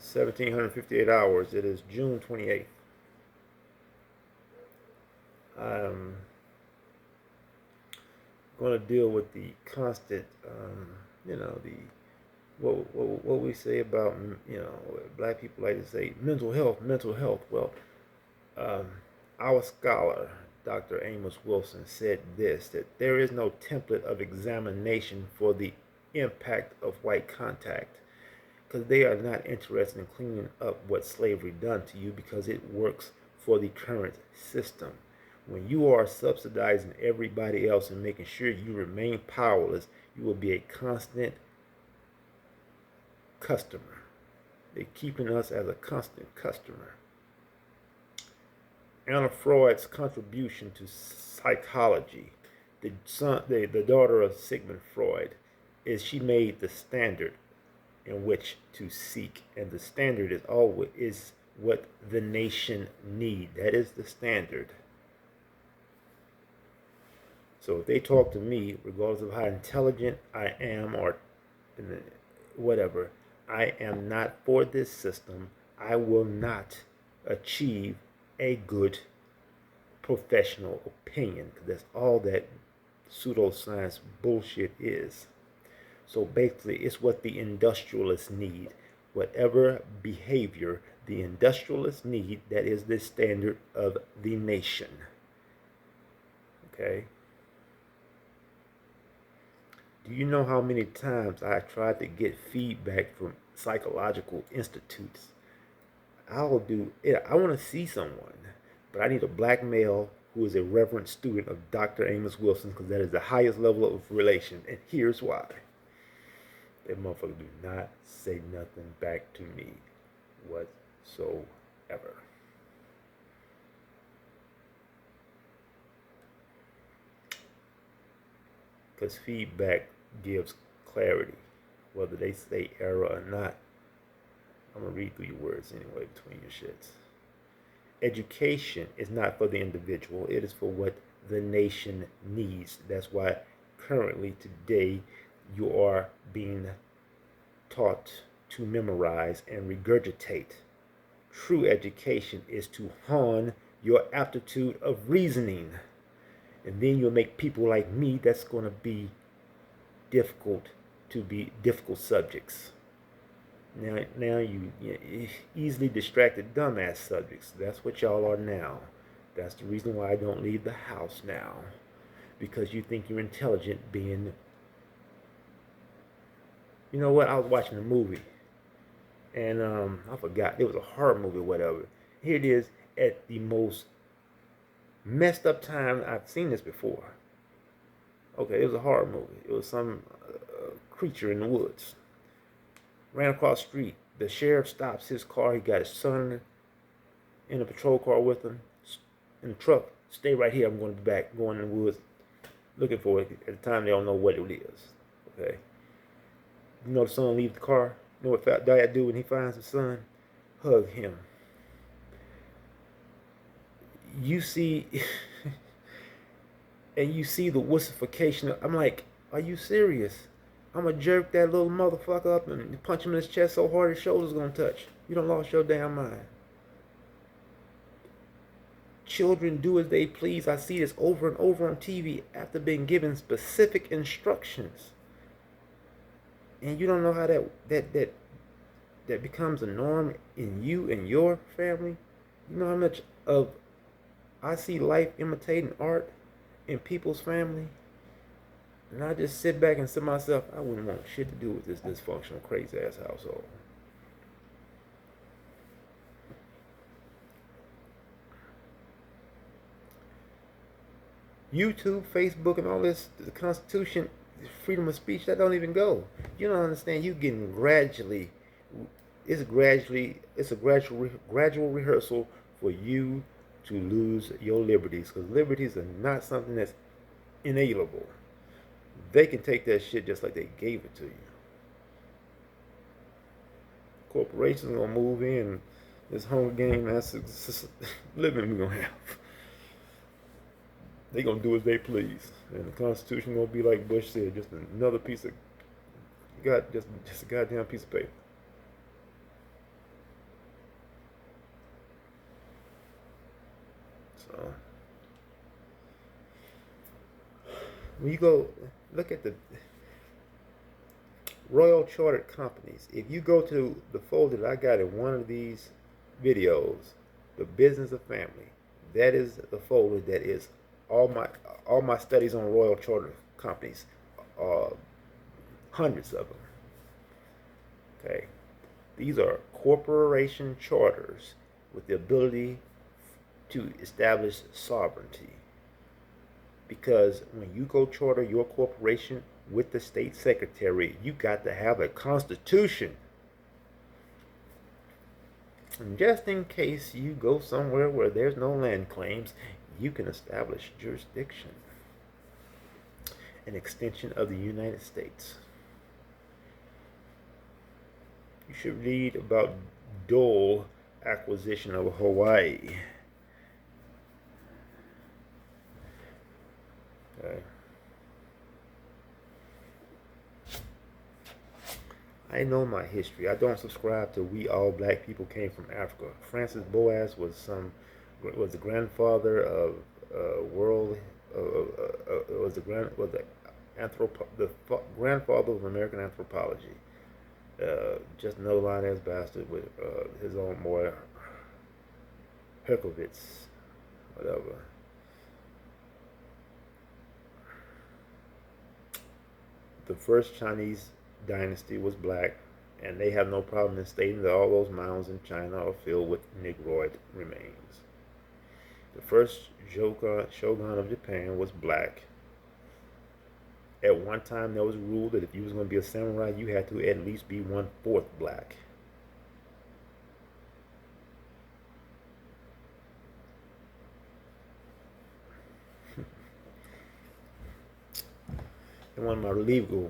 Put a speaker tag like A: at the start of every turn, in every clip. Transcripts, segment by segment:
A: 1758 hours. It is June 28th. I'm going to deal with the constant, the what we say about, black people like to say mental health, mental health. Well, um, our scholar, Dr. Amos Wilson, said this, that there is no template of examination for the impact of white contact, because they are not interested in cleaning up what slavery done to you because it works for the current system. When you are subsidizing everybody else and making sure you remain powerless, you will be a constant customer. They're keeping us as a constant customer. Anna Freud's contribution to psychology, the daughter of Sigmund Freud, is she made the standard in which to seek, and the standard is what the nation need. That is the standard. So if they talk to me, regardless of how intelligent I am or whatever, I am not for this system. I will not achieve a good professional opinion, because that's all that pseudoscience bullshit is. So basically, it's what the industrialists need. Whatever behavior the industrialists need, that is the standard of the nation. Okay? Do you know how many times I tried to get feedback from psychological institutes? I'll do it. I want to see someone, but I need a black male who is a reverend student of Dr. Amos Wilson, because that is the highest level of relation. And here's why. That motherfucker do not say nothing back to me whatsoever. Because feedback gives clarity, whether they say error or not. I'm going to read through your words anyway between your shits. Education is not for the individual. It is for what the nation needs. That's why currently today you are being taught to memorize and regurgitate. True education is to hone your aptitude of reasoning. And then you'll make people like me that's going to be difficult subjects. Now you easily distracted dumbass subjects. That's what y'all are now. That's the reason why I don't leave the house now. Because you think you're intelligent being... You know what? I was watching a movie. And I forgot. It was a horror movie or whatever. Here it is at the most messed up time I've seen this before. Okay, it was a horror movie. It was some creature in the woods. Ran across the street. The sheriff stops his car. He got his son in a patrol car with him. In the truck. Stay right here. I'm going to be back. Going in the woods. Looking for it. At the time, they don't know what it is. Okay. You know the son leaves the car. You know what dad do when he finds his son? Hug him. You see... and you see the wussification. I'm like, are you serious? I'm going to jerk that little motherfucker up and punch him in his chest so hard his shoulder's going to touch. You don't lost your damn mind. Children do as they please. I see this over and over on TV after being given specific instructions. And you don't know how that becomes a norm in you and your family. You know how much of I see life imitating art in people's family? And I just sit back and say to myself, I wouldn't want shit to do with this dysfunctional, crazy ass household. YouTube, Facebook, and all this, the Constitution, freedom of speech, that don't even go. You don't understand. You getting gradually. It's a gradual rehearsal for you to lose your liberties, because liberties are not something that's inalienable. They can take that shit just like they gave it to you. Corporations are gonna move in. This Hunger Game, that's living we're gonna have. They gonna do as they please, and the Constitution gonna be like Bush said, just another piece of just a goddamn piece of paper. when you go look at the Royal Chartered Companies, if you go to the folder that I got in one of these videos, the business of family, that is the folder that is all my studies on Royal Chartered Companies, uh, hundreds of them. Okay, these are corporation charters with the ability to establish sovereignty. Because when you go charter your corporation with the state secretary, you got to have a constitution. And just in case you go somewhere where there's no land claims, you can establish jurisdiction, an extension of the United States. You should read about Dole acquisition of Hawaii. Okay. I know my history. I don't subscribe to we all black people came from Africa. Francis Boas was the grandfather of world was the grandfather of American anthropology. Just no line ass bastard with his own boy Herkovitz, whatever. The first Chinese dynasty was black, and they have no problem in stating that all those mounds in China are filled with Negroid remains. The first shogun of Japan was black. At one time, there was a rule that if you was going to be a samurai, you had to at least be 1/4 black. And one of my legal,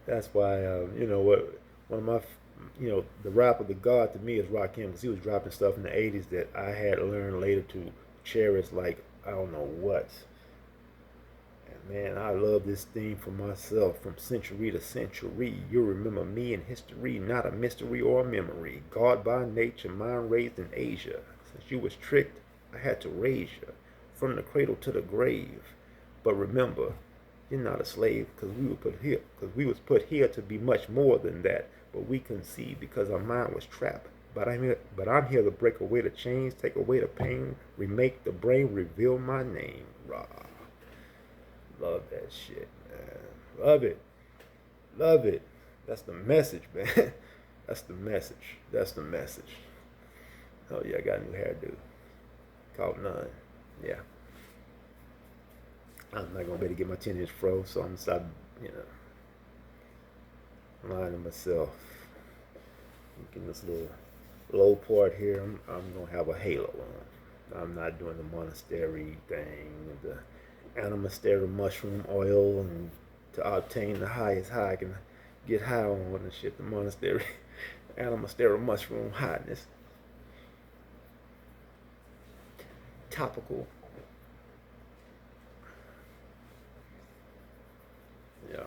A: that's why, you know what, one of my, you know, the rap of the god to me is Rakim, because he was dropping stuff in the 80s that I had learned later to cherish, like, I don't know what. And man, I love this theme for myself. From century to century, you'll remember me in history, not a mystery or a memory. God by nature, mind raised in Asia. Since you was tricked, I had to raise you from the cradle to the grave. But remember, you're not a slave, because we was put here to be much more than that. But we couldn't see because our mind was trapped. But I'm here to break away the chains, take away the pain, remake the brain, reveal my name. Rah. Love that shit, man. Love it. Love it. That's the message, man. That's the message. That's the message. Oh yeah, I got a new hairdo. Called None. Yeah. I'm not gonna be able to get my 10-inch fro, so I'm gonna stop, you know, lying to myself. Getting this little low part here, I'm gonna have a halo on. I'm not doing the monastery thing, the animastery mushroom oil, and to obtain the highest high I can get high on and shit. The monastery animastery mushroom hotness, topical. Yeah,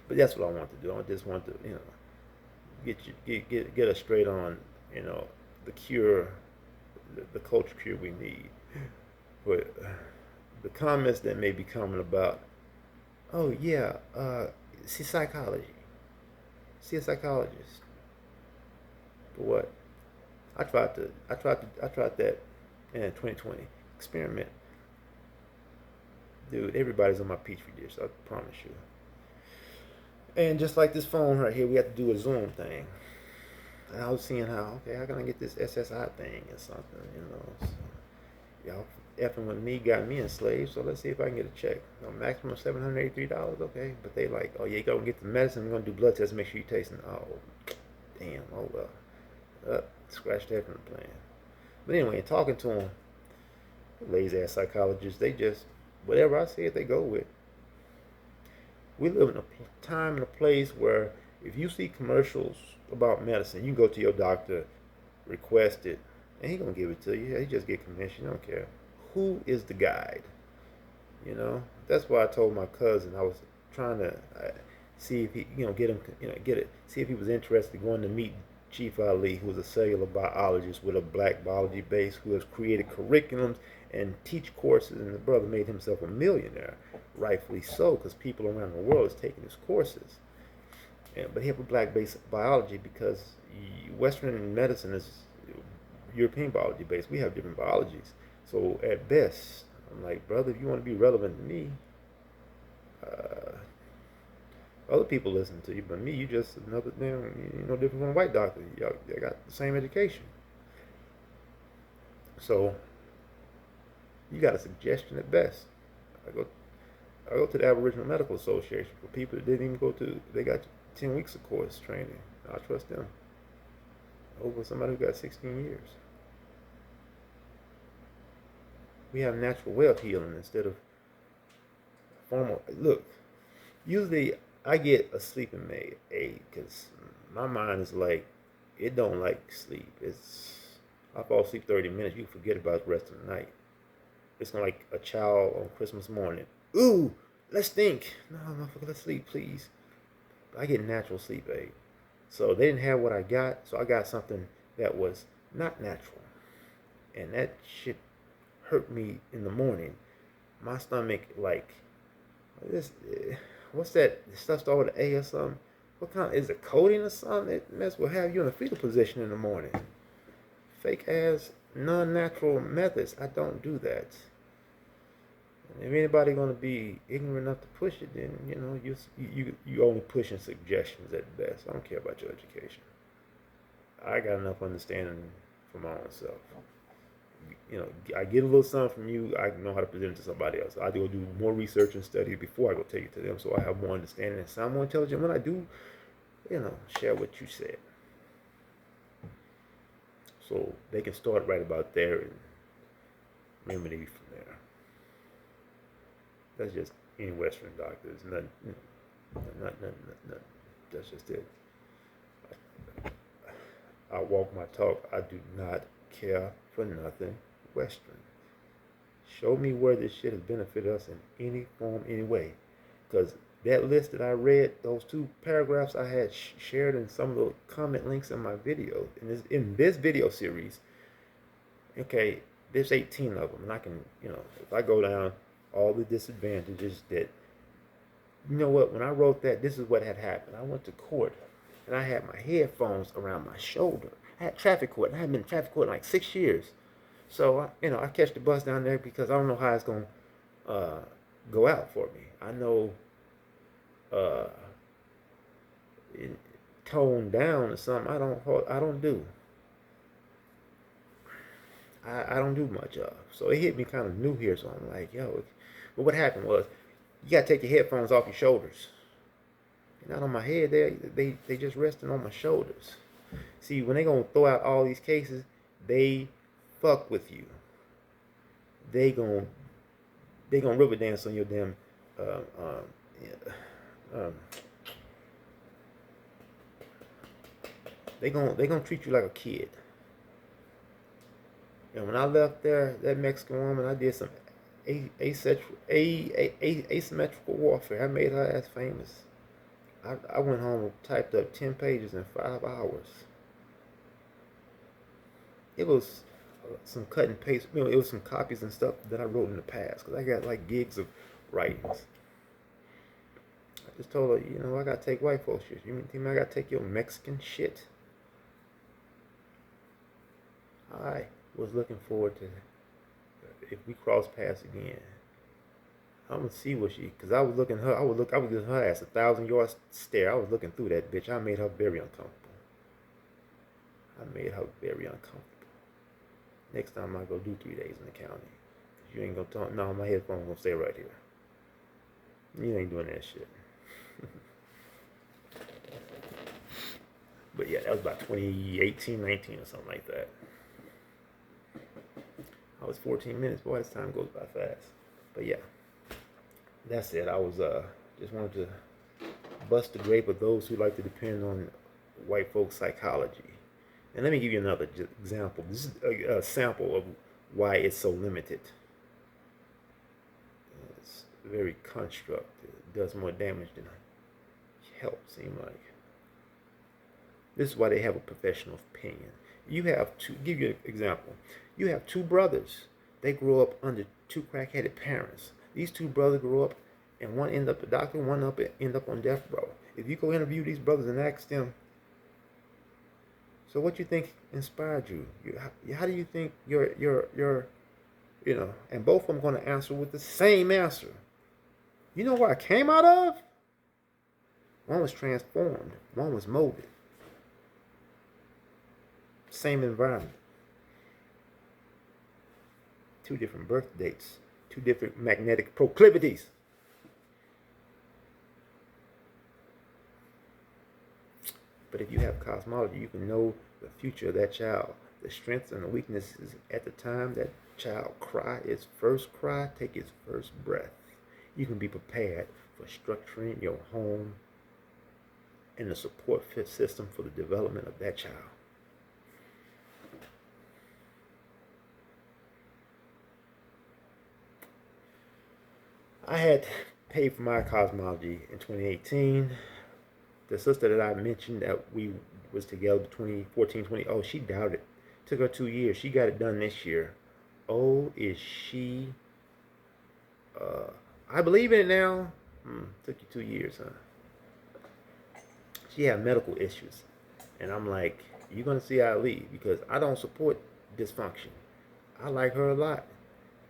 A: but that's what I want to do. I just want to, you know, get us straight on, you know, the cure, the culture cure we need. But the comments that may be coming about, oh yeah, see psychology, see a psychologist. For what? I tried that in 2020 experiment. Dude, everybody's on my petri dish, I promise you. And just like this phone right here, we have to do a Zoom thing. And I was seeing how, okay, how can I get this SSI thing or something, you know. So, y'all effing with me got me enslaved, so let's see if I can get a check. Maximum $783, okay. But they like, oh yeah, you gotta get the medicine, we're gonna do blood tests, make sure you tasting. Oh, damn, oh well. Scratch that from the plan. But anyway, talking to them, lazy ass psychologists, they just, whatever I say, they go with. We live in a time and a place where if you see commercials about medicine, you can go to your doctor, request it, and he's gonna give it to you. He just get commission. I don't care. Who is the guide? You know. That's why I told my cousin I was trying to see if he, you know, get him, you know, get it. See if he was interested in going to meet Chief Ali, who is a cellular biologist with a black biology base, who has created curriculums and teach courses, and the brother made himself a millionaire, rightfully so, because people around the world is taking his courses. But he have a black-based biology because Western medicine is European biology based. We have different biologies. So at best, I'm like, brother, if you want to be relevant to me, uh, other people listen to you, but me, you just another damn, you know, different from a white doctor. Y'all got the same education. So you got a suggestion at best. I go to the Aboriginal Medical Association for people that didn't even go to. They got 10 weeks of course training. I trust them over somebody who got 16 years. We have natural well healing instead of formal. Look, usually I get a sleeping aid because my mind is like, it don't like sleep. I fall asleep 30 minutes, you forget about the rest of the night. It's like a child on Christmas morning. Ooh, let's think. No, motherfucker, let's sleep, please. But I get natural sleep aid. So they didn't have what I got, so I got something that was not natural. And that shit hurt me in the morning. My stomach, like, this, what's that? The stuff started with an A or something? What kind? Is it codeine or something? It mess will have you in a fetal position in the morning. Fake ass, non-natural methods. I don't do that. And if anybody gonna be ignorant enough to push it, then you know you only pushing suggestions at best. I don't care about your education. I got enough understanding for my own self. You know, I get a little something from you, I know how to present it to somebody else. I go do more research and study before I go take it to them, so I have more understanding and sound more intelligent when I do, you know, share what you said. So they can start right about there and remedy from there. That's just any Western doctor. It's nothing, you know, nothing. That's just it. I walk my talk. I do not care for nothing Western. Show me where this shit has benefited us in any form, any way. Because that list that I read, those 2 paragraphs I had shared in some of the comment links in my video, in this video series, okay, there's 18 of them. And I can, you know, if I go down all the disadvantages that, you know what, when I wrote that, this is what had happened. I went to court and I had my headphones around my shoulder. I had traffic court. I hadn't been in traffic court in like 6 years. So, you know, I catch the bus down there because I don't know how it's going to go out for me. I know tone down or something. I don't do. I don't do much of. So it hit me kind of new here. So I'm like, yo. But what happened was, you got to take your headphones off your shoulders. They're not on my head. They just resting on my shoulders. See, when they gonna throw out all these cases, they fuck with you. They gonna rubber dance on your damn they gonna treat you like a kid. And when I left there, that Mexican woman, I did some asymmetrical warfare. I made her ass famous. I went home and typed up 10 pages in 5 hours. It was some cut and paste. You know, it was some copies and stuff that I wrote in the past because I got like gigs of writings. I just told her, you know, I gotta take white folks shit. You mean I gotta take your Mexican shit? I was looking forward to if we cross paths again. I'm gonna see what she, cause I was giving her ass 1,000-yard stare. I was looking through that bitch. I made her very uncomfortable. Next time I go do 3 days in the county. Cause you ain't gonna talk. No, my headphones gonna stay right here. You ain't doing that shit. But yeah, that was about 2018, 19 or something like that. I was 14 minutes. Boy, this time goes by fast. But yeah. That's it. I was just wanted to bust the grape of those who like to depend on white folks' psychology. And let me give you another example. This is a sample of why it's so limited. It's very constructed. It does more damage than help, seem like. This is why they have a professional opinion. You have two, give you an example. You have two brothers. They grow up under two crack-headed parents. These two brothers grow up, and one end up a doctor, one end up on death row. If you go interview these brothers and ask them, so what you think inspired you? How do you think and both of them going to answer with the same answer. You know where I came out of? One was transformed. One was molded. Same environment. Two different birth dates. Two different magnetic proclivities. But if you have cosmology, you can know the future of that child, the strengths and the weaknesses at the time that child cry its first cry, take its first breath. You can be prepared for structuring your home and the support system for the development of that child. I had paid for my cosmology in 2018. The sister that I mentioned that we was together 2014, 20, oh, she doubted. Took her 2 years. She got it done this year. Oh, is she? I believe in it now. Took you 2 years, huh? She had medical issues. And I'm like, you're going to see I leave because I don't support dysfunction. I like her a lot.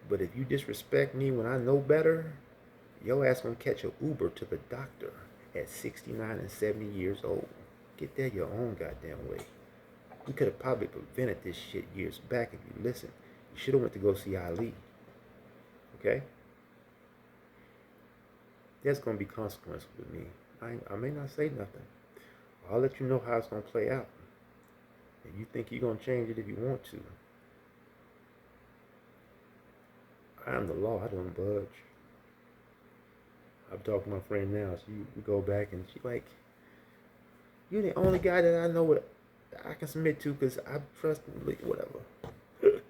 A: But if you disrespect me when I know better, your ass going to catch an Uber to the doctor at 69 and 70 years old. Get there your own goddamn way. We could have probably prevented this shit years back if you listened. You should have went to go see Ali. Okay? There's going to be consequences with me. I may not say nothing. I'll let you know how it's going to play out. And you think you're going to change it if you want to. I am the law. I don't budge. I'm talking to my friend now. We go back and she's like, you're the only guy that I know what I can submit to because I trust him, whatever. But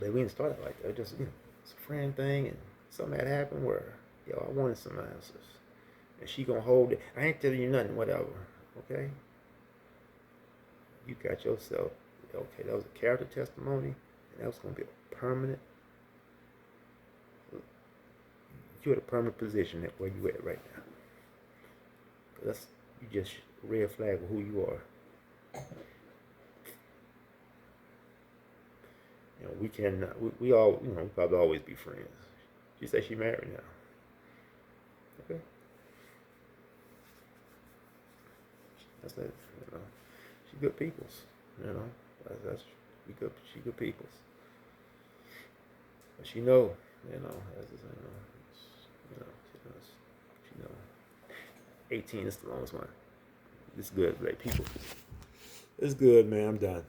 A: we didn't start it like that. Just, it's a friend thing and something had happened where, I wanted some answers. And she gonna hold it. I ain't telling you nothing, whatever. Okay? You got yourself, okay, that was a character testimony, and that was gonna be a permanent, you're at a permanent position at where you at right now. That's, you just red flag of who you are. We can, we all, we probably always be friends. She said she married now. Okay. That's it. She good peoples. She good peoples. But she know, she know. 18 is the longest one. It's good, like people. It's good, man. I'm done.